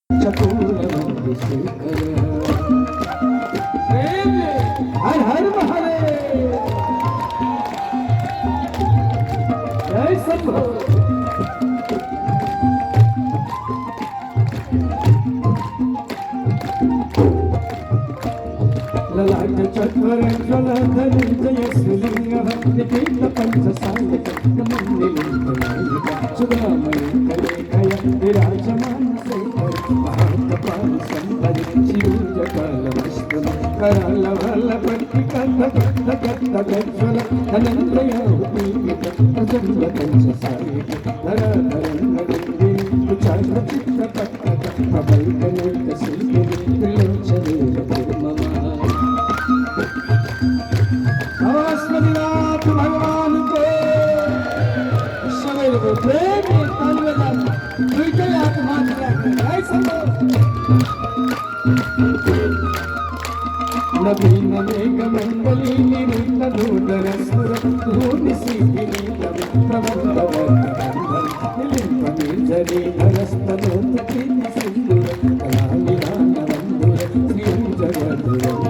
चकोरवंदे शेखर हर हर महादेव जय शंभो ललाट चक्र ज्वलधनंजय सुलिंगः निपीत पंचसायक नमन्निलिंगनायक सुधामयकलेकय विराजमान शेखर महाकपाल संपदि शिरोजकालमस्तम करालवल्लपट्टिकन्दगज्ज्वल धनञ्जयोपीत प्रचण्ड पंचसायक धराधरन्नदिन्दिनि कुचाग्रचित्तपट्टक प्रबल्कनैकशिल्पिनि त्रिलोचने नमस्मदिनाथ भगवान को सवेर को प्रेम ताली बजाना दुईटे हाथ माथ रखना जय शंभो नवीन मेघ मंडली निरुद्ध धूधर सुर धूनि सीतिनि लवि प्रबंध वर्धन निलिंप निर्जरी नरस्तनोत प्रीति सिंधुर कलानिधान वंदुर श्री जगद्गुरु